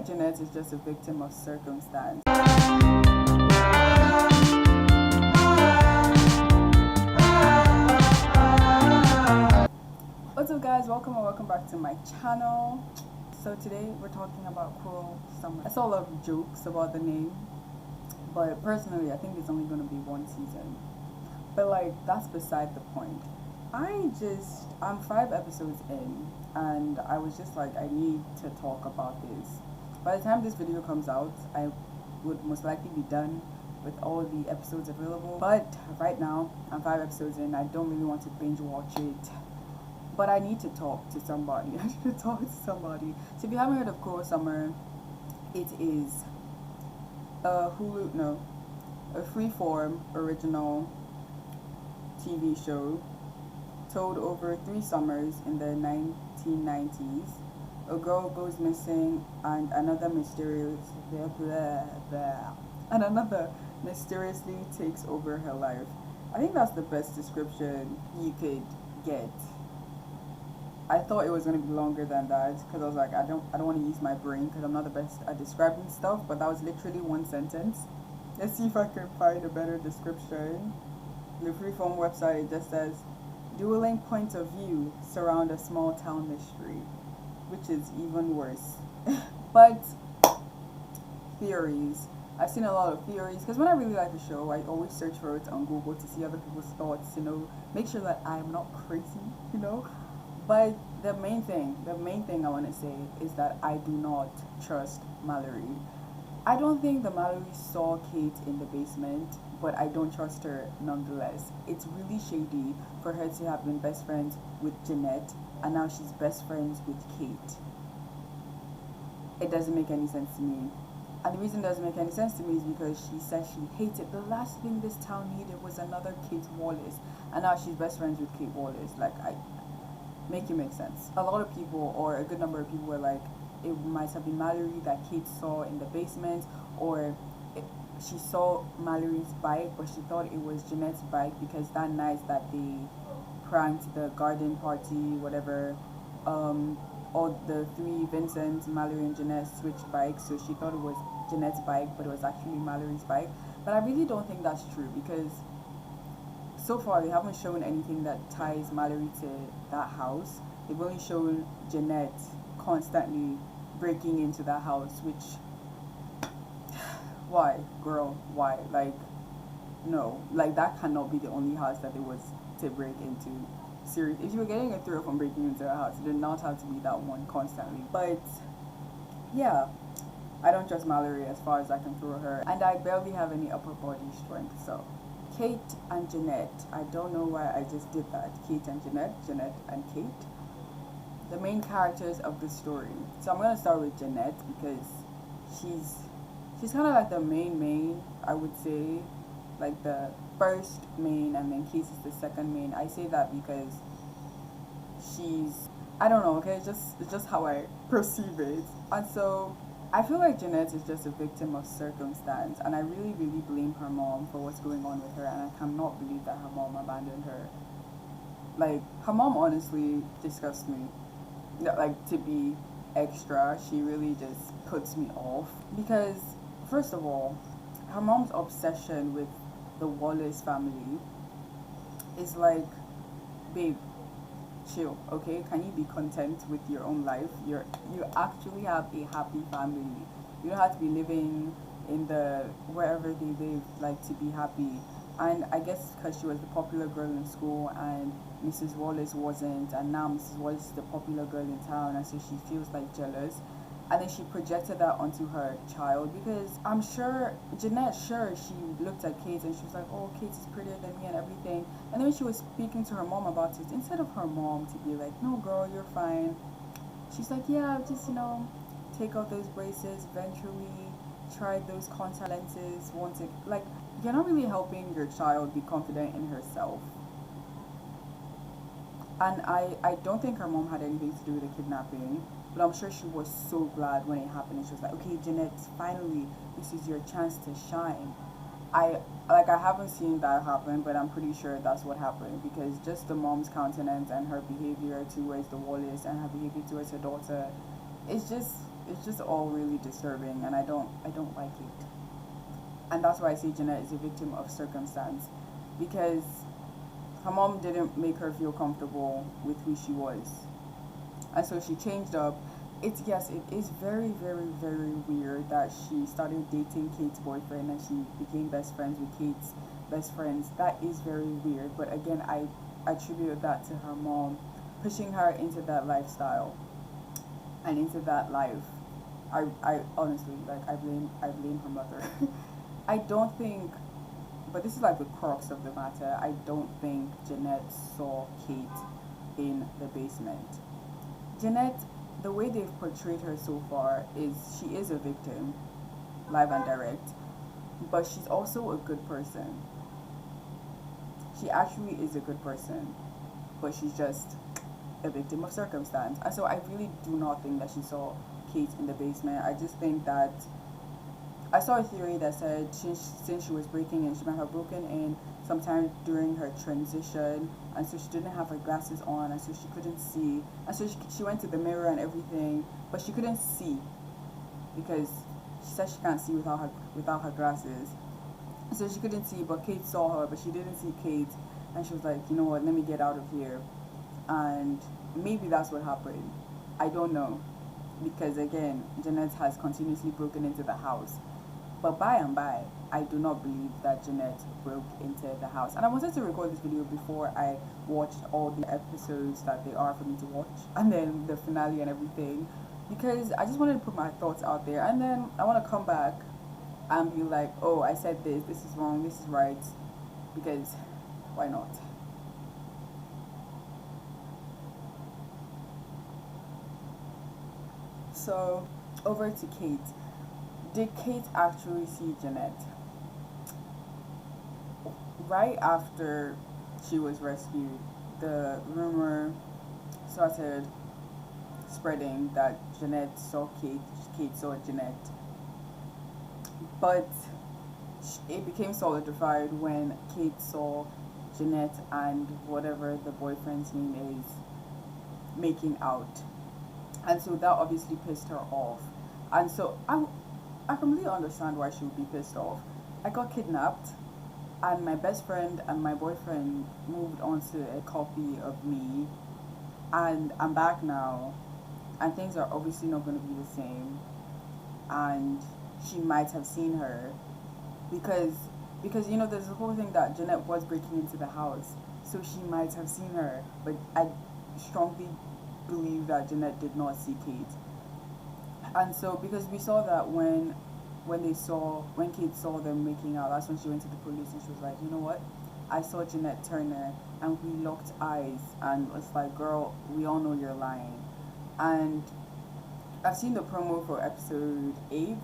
Jeanette is just a victim of circumstance. What's up guys, welcome back to my channel. So today we're talking about Cruel Summer. I saw a lot of jokes about the name, but personally I think it's only going to be one season. But like, that's beside the point. I'm 5 episodes in and I was just like, I need to talk about this. By the time this video comes out, I would most likely be done with all the episodes available. But right now, I'm 5 episodes in. I don't really want to binge watch it. But I need to talk to somebody. I need to talk to somebody. So if you haven't heard of Cruel Summer, it is a Freeform original TV show told over 3 summers in the 1990s. A girl goes missing and another mysteriously takes over her life. I think that's the best description you could get. I thought it was going to be longer than that because I was like, I don't want to use my brain because I'm not the best at describing stuff, but that was literally one sentence. Let's see if I can find a better description. The Freeform website, it just says, dueling points of view surround a small town mystery, which is even worse. But theories. I've seen a lot of theories because when I really like a show, I always search for it on Google to see other people's thoughts, make sure that I'm not crazy. But the main thing I want to say is that I do not trust Mallory. I don't think that Mallory saw Kate in the basement, but I don't trust her nonetheless. It's really shady for her to have been best friends with Jeanette and now she's best friends with Kate. It doesn't make any sense to me. And the reason it doesn't make any sense to me is because she said she hated, the last thing this town needed was another Kate Wallace, and now she's best friends with Kate Wallace. Make it make sense. A lot of people, or a good number of people, were like, it might have been Mallory that Kate saw in the basement, or she saw Mallory's bike, but she thought it was Jeanette's bike because that night that they pranked the garden party, whatever, all the 3 Vincent, Mallory and Jeanette switched bikes, so she thought it was Jeanette's bike, but it was actually Mallory's bike. But I really don't think that's true because so far they haven't shown anything that ties Mallory to that house. They've only shown Jeanette constantly breaking into that house, which, why, girl, why? No, that cannot be the only house that there was to break into. Seriously, if you were getting a thrill from breaking into a house, it did not have to be that one constantly. But yeah, I don't trust Mallory as far as I can throw her, and I barely have any upper body strength. So Kate and Jeanette, I don't know why I just did that. Kate and Jeanette and Kate, the main characters of the story. So I'm gonna start with Jeanette because she's kind of like the main, I would say, like the first main, and then Kate is the second main. I say that because I don't know, okay, it's just how I perceive it. And so I feel like Jeanette is just a victim of circumstance, and I really blame her mom for what's going on with her, and I cannot believe that her mom abandoned her. Her mom honestly disgusts me. To be extra, she really just puts me off because, first of all, her mom's obsession with the Wallace family is like, babe, chill, okay? Can you be content with your own life? You actually have a happy family. You don't have to be living in the wherever they live, to be happy. And I guess because she was the popular girl in school and Mrs. Wallace wasn't, and now Mrs. Wallace is the popular girl in town, and so she feels jealous. And then she projected that onto her child because I'm sure, Jeanette, she looked at Kate and she was like, oh, Kate is prettier than me and everything. And then when she was speaking to her mom about it, instead of her mom to be like, no girl, you're fine, she's like, yeah, just, take out those braces, eventually try those contact lenses, you're not really helping your child be confident in herself. And I don't think her mom had anything to do with the kidnapping, but I'm sure she was so glad when it happened, and she was like, okay, Jeanette, finally, this is your chance to shine. I haven't seen that happen, but I'm pretty sure that's what happened because just the mom's countenance and her behavior towards the Wallace and her behavior towards her daughter, it's just, it's just all really disturbing, and I don't like it. And that's why I say Jeanette is a victim of circumstance, because her mom didn't make her feel comfortable with who she was, and so she changed up. It's yes, it is very, very, very weird that she started dating Kate's boyfriend and she became best friends with Kate's best friends. That is very weird, but again, I attribute that to her mom pushing her into that lifestyle and into that life. I honestly, like, I blame her mother. I don't think, but this is like the crux of the matter. I don't think Jeanette saw Kate in the basement. Jeanette, the way they've portrayed her so far is she is a victim, live and direct, but she's also a good person. She actually is a good person, but she's just a victim of circumstance. And so I really do not think that she saw Kate in the basement. I just think that I saw a theory that said since she was breaking in, she might have broken in sometime during her transition, and so she didn't have her glasses on, and so she couldn't see, and so she went to the mirror and everything, but she couldn't see because she said she can't see without her glasses, so she couldn't see. But Kate saw her, but she didn't see Kate, and she was like, you know what, let me get out of here, and maybe that's what happened. I don't know, because again, Jeanette has continuously broken into the house. But by and by, I do not believe that Jeanette broke into the house. And I wanted to record this video before I watched all the episodes that they are for me to watch, and then the finale and everything, because I just wanted to put my thoughts out there. And then I want to come back and be like, oh, I said this is wrong, this is right, because why not? So, over to Kate. Did Kate actually see Jeanette? Right after she was rescued, the rumor started spreading that Jeanette saw Kate, Kate saw Jeanette. But it became solidified when Kate saw Jeanette and whatever the boyfriend's name is making out. And so that obviously pissed her off. And so I completely understand why she would be pissed off. I got kidnapped, and my best friend and my boyfriend moved onto a copy of me, and I'm back now, and things are obviously not going to be the same. And she might have seen her because there's the whole thing that Jeanette was breaking into the house, so she might have seen her. But I strongly believe that Jeanette did not see Kate. And so, because we saw that when Kate saw them making out, that's when she went to the police and she was like, you know what? I saw Jeanette Turner, and we locked eyes, and it's like, girl, we all know you're lying. And I've seen the promo for episode 8,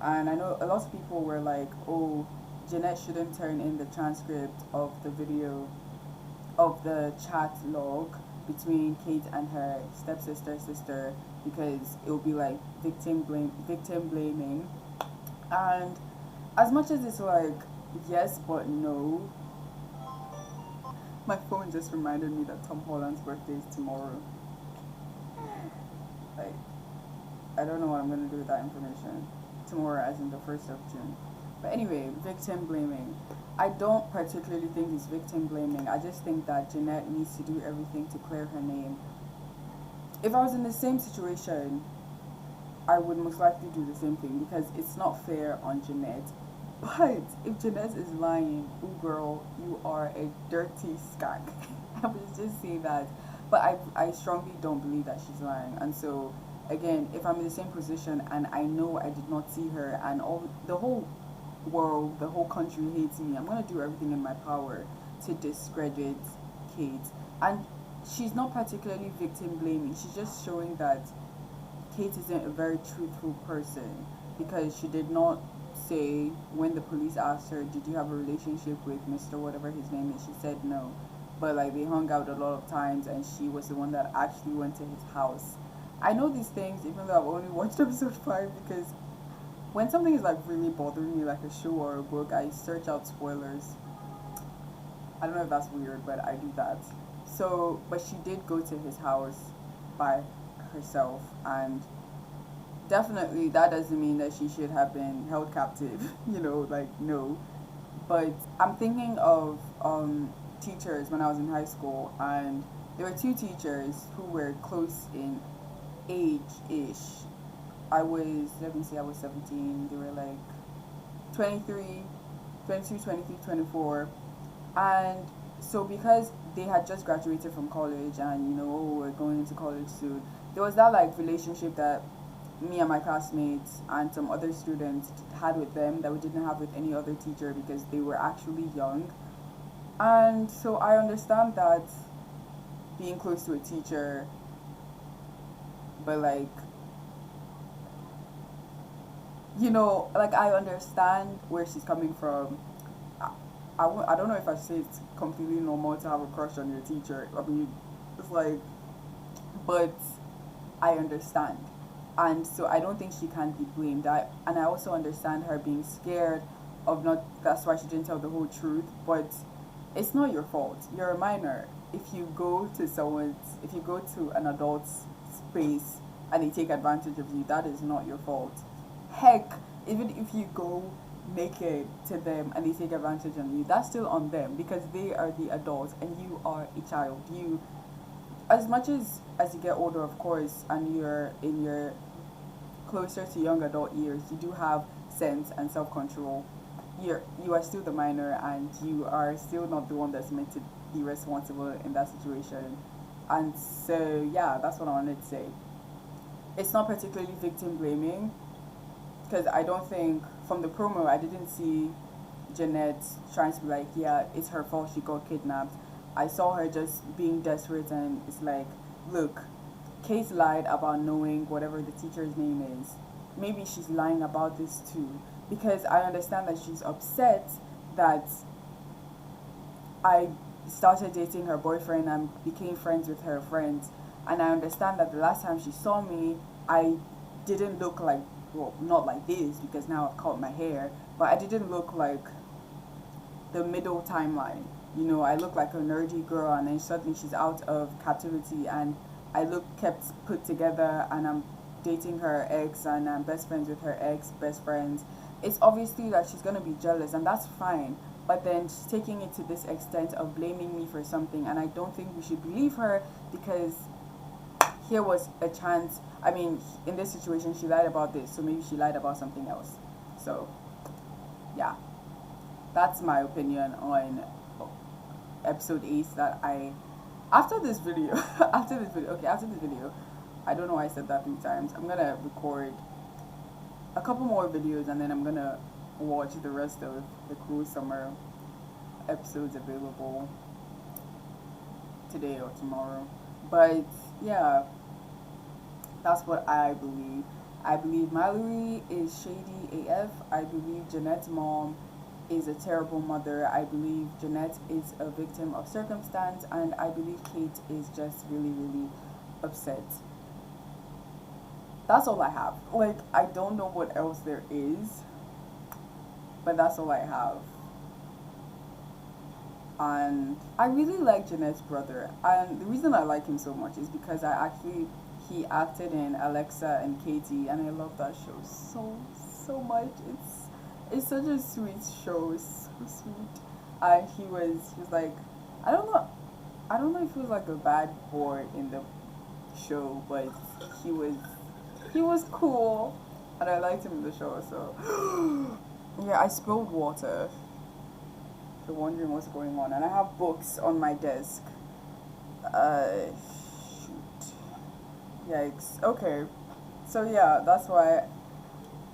and I know a lot of people were like, oh, Jeanette shouldn't turn in the transcript of the video of the chat log between Kate and her sister, because it will be like victim blaming. And as much as it's like yes but no, my phone just reminded me that Tom Holland's birthday is tomorrow. Like, I don't know what I'm gonna do with that information tomorrow, as in the 1st of June. But anyway, victim blaming. I don't particularly think it's victim blaming. I just think that Jeanette needs to do everything to clear her name. If I was in the same situation, I would most likely do the same thing, because it's not fair on Jeanette. But if Jeanette is lying, oh girl, you are a dirty skank. I would just say that. But I strongly don't believe that she's lying. And so, again, if I'm in the same position and I know I did not see her, and the whole world, the whole country hates me, I'm going to do everything in my power to discredit Kate. And she's not particularly victim blaming. She's just showing that Kate isn't a very truthful person, because she did not say, when the police asked her, did you have a relationship with Mr. whatever his name is, she said no. But like, they hung out a lot of times, and she was the one that actually went to his house. I know these things even though I've only watched episode 5, because when something is like really bothering me, like a show or a book, I search out spoilers. I don't know if that's weird, but I do that. So, but she did go to his house by herself, and definitely that doesn't mean that she should have been held captive. Like no. But I'm thinking of teachers when I was in high school, and there were two teachers who were close in age ish. Let me see, I was 17. They were like 23, 22, 23, 24. And so because they had just graduated from college and, oh, we're going into college soon, there was that like relationship that me and my classmates and some other students had with them that we didn't have with any other teacher because they were actually young. And so I understand that being close to a teacher, but like, like I understand where she's coming from. I don't know if I should say it's completely normal to have a crush on your teacher. I mean, it's like, but I understand. And so I don't think she can be blamed. And I also understand her being scared of not, that's why she didn't tell the whole truth. But it's not your fault. You're a minor. If you go to an adult's space and they take advantage of you, that is not your fault. Heck, even if you go naked to them and they take advantage of you, that's still on them because they are the adults and you are a child. You, as much as you get older, of course, and you're in your closer to young adult years, you do have sense and self-control. You are still the minor and you are still not the one that's meant to be responsible in that situation. And so yeah, that's what I wanted to say. It's not particularly victim blaming because I don't think from the promo I didn't see Jeanette trying to be like, yeah, it's her fault she got kidnapped. I saw her just being desperate and it's like, look, Kate lied about knowing whatever the teacher's name is. Maybe she's lying about this too. Because I understand that she's upset that I started dating her boyfriend and became friends with her friends. And I understand that the last time she saw me, I didn't look like, well, not like this because now I've cut my hair, but I didn't look like the middle timeline. I look like a nerdy girl and then suddenly she's out of captivity and I look kept put together and I'm dating her ex and I'm best friends with her ex best friends. It's obviously that she's gonna be jealous and that's fine. But then she's taking it to this extent of blaming me for something and I don't think we should believe her because here was a chance. I mean, in this situation she lied about this, so maybe she lied about something else. So yeah, that's my opinion on episode 8 that I after this video after this video I don't know why I said that 3 times. I'm gonna record a couple more videos and then I'm gonna watch the rest of the Cruel Summer episodes available today or tomorrow. But yeah, that's what I believe. I believe Mallory is shady AF. I believe Jeanette's mom is a terrible mother. I believe Jeanette is a victim of circumstance, and I believe Kate is just really, really upset. That's all I have. Like, I don't know what else there is, but that's all I have. And I really like Jeanette's brother, and the reason I like him so much is because he acted in Alexa and Katie, and I love that show so much. It's such a sweet show. It's so sweet. And he was like, I don't know if he was like a bad boy in the show, but he was cool, and I liked him in the show. So yeah, I spilled water. If you're wondering what's going on, and I have books on my desk. Shoot. Yikes. Okay. So yeah, that's why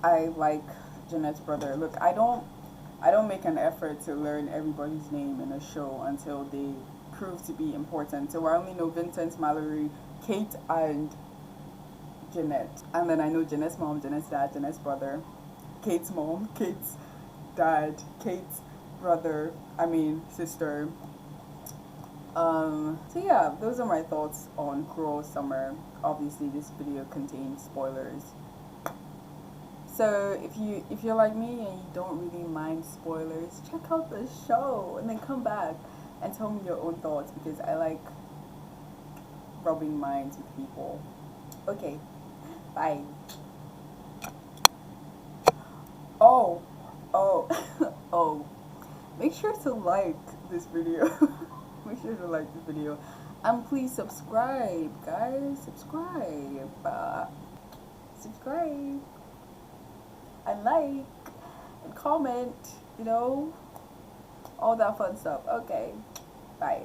I like Jeanette's brother. Look, I don't make an effort to learn everybody's name in a show until they prove to be important. So I only know Vincent, Mallory, Kate, and Jeanette. And then I know Jeanette's mom, Jeanette's dad, Jeanette's brother, Kate's mom, Kate's dad, Kate's sister. So yeah, those are my thoughts on Cruel Summer. Obviously this video contains spoilers. So if you're like me and you don't really mind spoilers, check out the show and then come back and tell me your own thoughts because I like rubbing minds with people. Okay, bye. make sure to like this video. Make sure to like this video. And please subscribe, guys. Subscribe. Subscribe. And like. And comment. You know. All that fun stuff. Okay. Bye.